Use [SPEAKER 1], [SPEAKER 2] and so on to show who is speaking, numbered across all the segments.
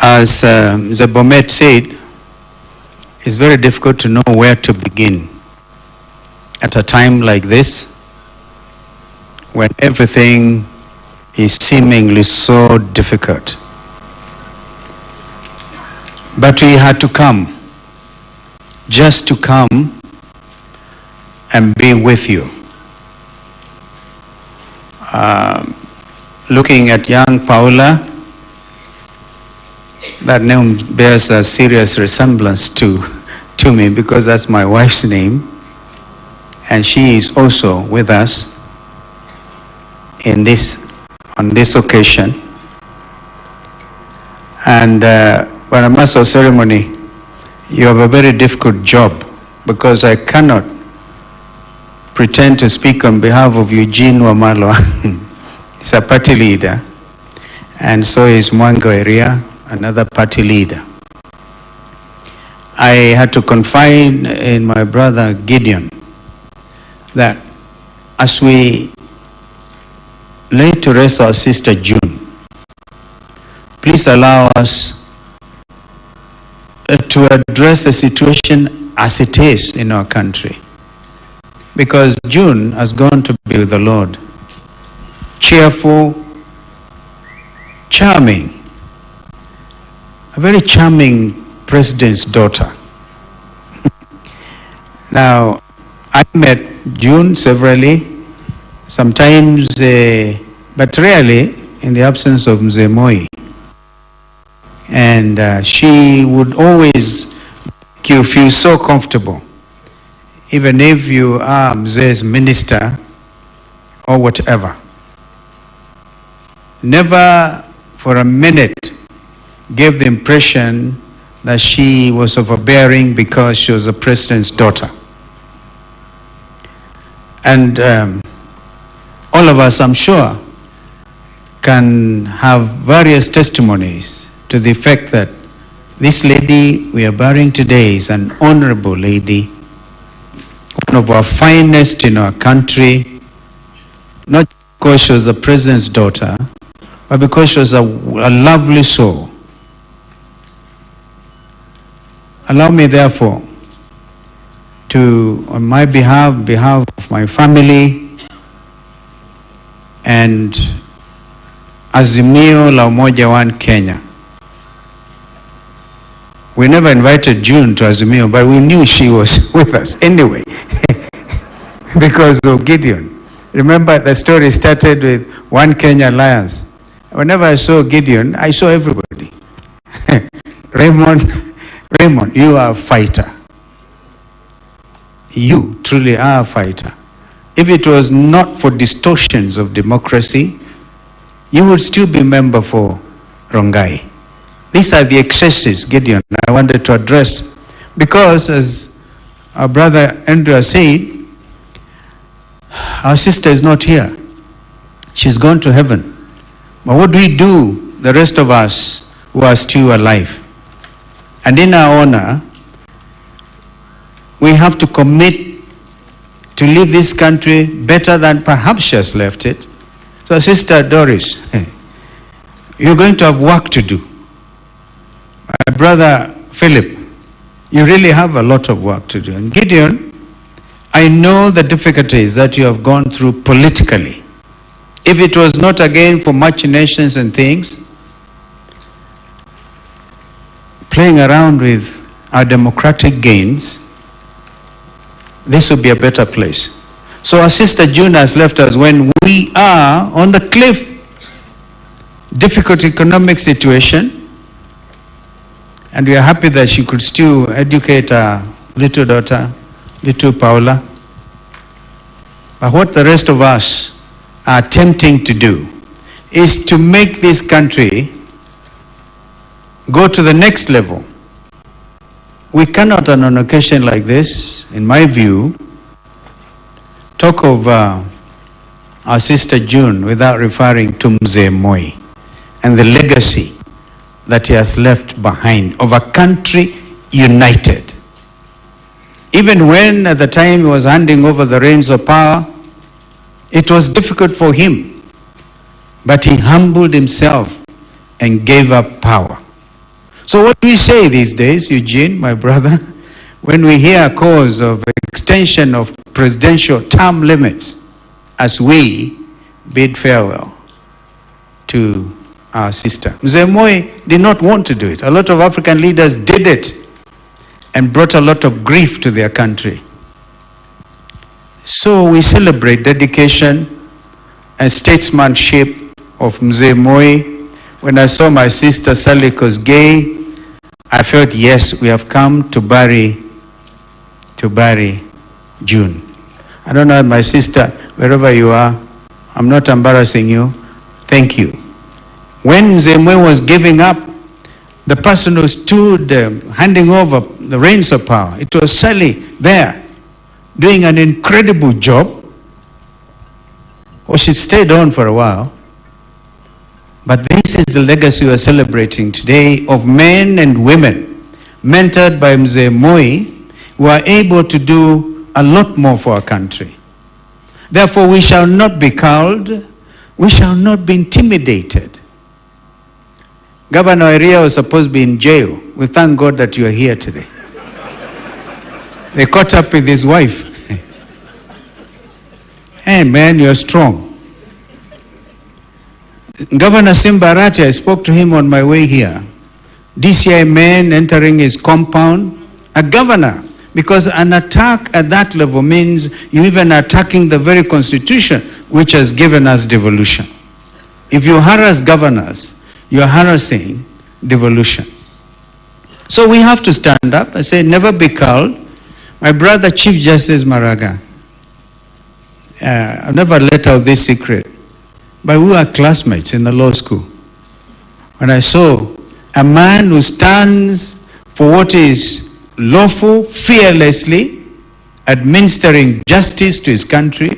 [SPEAKER 1] As the Bomet said, it's very difficult to know where to begin at a time like this, when everything is seemingly so difficult. But we had to come, just to come and be with you. Looking at young Paula, that name bears a serious resemblance to me, because that's my wife's name, and she is also with us on this occasion. And when a master of ceremony, you have a very difficult job, because I cannot pretend to speak on behalf of Eugene Wamalwa. He's a party leader, and so is Mwango Area, another party leader. I had to confide in my brother Gideon that as we lay to rest our sister June, please allow us to address the situation as it is in our country. Because June has gone to be with the Lord. Cheerful, charming, a very charming president's daughter. Now, I met June severally, sometimes, but rarely in the absence of Mzee Moi. And she would always make you feel so comfortable, even if you are Mzee's minister or whatever. Never for a minute gave the impression that she was overbearing because she was the president's daughter. And all of us, I'm sure, can have various testimonies to the effect that this lady we are burying today is an honorable lady, one of our finest in our country, not because she was the president's daughter, but because she was a lovely soul. Allow me, therefore, to, on my behalf of my family, and Azimio la Umoja One Kenya. We never invited June to Azimio, but we knew she was with us anyway, because of Gideon. Remember, the story started with One Kenya Alliance. Whenever I saw Gideon, I saw everybody. Raymond, you are a fighter. You truly are a fighter. If it was not for distortions of democracy, you would still be member for Rongai. These are the excesses, Gideon, I wanted to address. Because, as our brother Andrew said, our sister is not here. She's gone to heaven. But what do we do, the rest of us who are still alive? And in our honor, we have to commit to leave this country better than perhaps she has left it. So, Sister Doris, you're going to have work to do. My brother Philip, you really have a lot of work to do. And Gideon, I know the difficulties that you have gone through politically. If it was not again for machinations and things, playing around with our democratic gains, this would be a better place. So our sister June has left us when we are on the cliff. Difficult economic situation. And we are happy that she could still educate our little daughter, little Paula. But what the rest of us are attempting to do is to make this country go to the next level. We cannot, on an occasion like this, in my view, talk of our sister June without referring to Mzee Moi and the legacy that he has left behind of a country united. Even when at the time he was handing over the reins of power, it was difficult for him, but he humbled himself and gave up power. So what do we say these days, Eugene, my brother, when we hear calls of extension of presidential term limits as we bid farewell to our sister? Mzee Moi did not want to do it. A lot of African leaders did it and brought a lot of grief to their country. So we celebrate dedication and statesmanship of Mzee Moi. When I saw my sister Sally Kosgei, I felt, yes, we have come to bury June. I don't know, my sister, wherever you are, I'm not embarrassing you. Thank you. When Mzee Moi was giving up, the person who stood handing over the reins of power, it was Sally there, doing an incredible job. Well, she stayed on for a while. But this is the legacy we are celebrating today of men and women mentored by Mzee Moi who are able to do a lot more for our country. Therefore, we shall not be cowed. We shall not be intimidated. Governor Iria was supposed to be in jail. We thank God that you are here today. They caught up with his wife. Hey man, you're strong. Governor Simbarati, I spoke to him on my way here. DCI man entering his compound, a governor, because an attack at that level means you even attacking the very constitution which has given us devolution. If you harass governors, you are harassing devolution. So we have to stand up and say, never be cowed. My brother Chief Justice Maraga, I've never let out this secret, but we were classmates in the law school. When I saw a man who stands for what is lawful, fearlessly, administering justice to his country,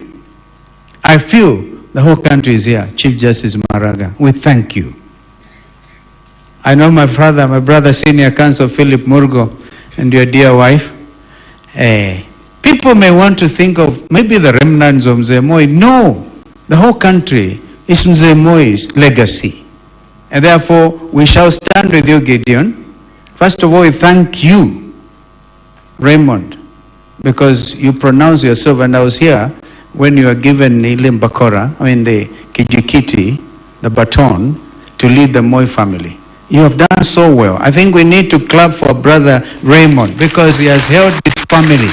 [SPEAKER 1] I feel the whole country is here. Chief Justice Maraga, we thank you. I know my brother Senior Counsel Philip Murgo, and your dear wife. People may want to think of maybe the remnants of Mzee Moi. No, the whole country is Mzee Moi's legacy. And therefore, we shall stand with you, Gideon. First of all, we thank you, Raymond, because you pronounce yourself, and I was here when you were given the Kijikiti, the baton, to lead the Moi family. You have done so well. I think we need to clap for brother Raymond because he has held this family.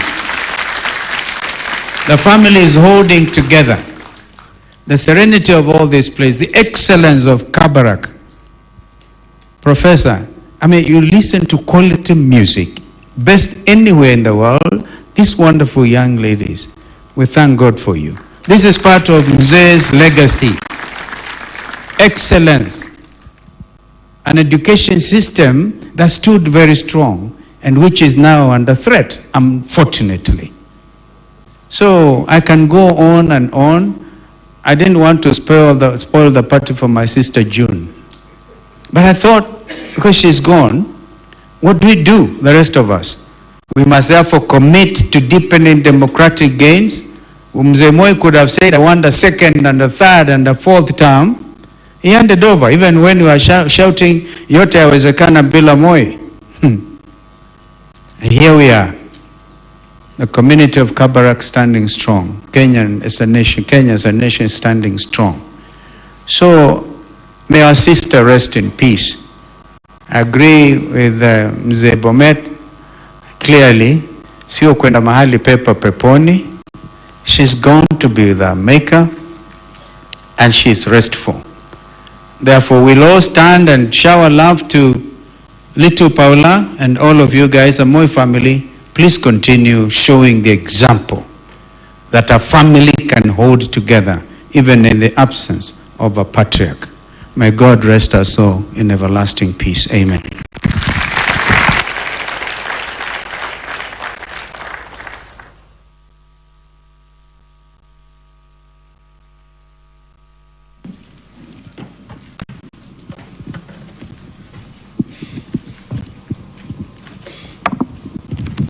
[SPEAKER 1] The family is holding together. The serenity of all this place, the excellence of Kabarak. Professor, I mean, you listen to quality music, best anywhere in the world. These wonderful young ladies, we thank God for you. This is part of Mzee's legacy. Excellence. An education system that stood very strong and which is now under threat, unfortunately. So I can go on and on. I didn't want to spoil the party for my sister June. But I thought, because she's gone, what do we do, the rest of us? We must therefore commit to deepening democratic gains. Mzee Moi could have said, I want the second and the third and the fourth term. He handed over, even when we were shouting, yote yawezekana bila Moi. Here we are, the community of Kabarak standing strong. Kenya as a nation standing strong. So, may our sister rest in peace. I agree with Mzee Bomet, clearly, sio kwenda mahali pepa peponi. She's gone to be with her maker, and she's restful. Therefore, we'll all stand and shower love to little Paula and all of you guys, the Moi family. Please continue showing the example that a family can hold together, even in the absence of a patriarch. May God rest us all in everlasting peace. Amen.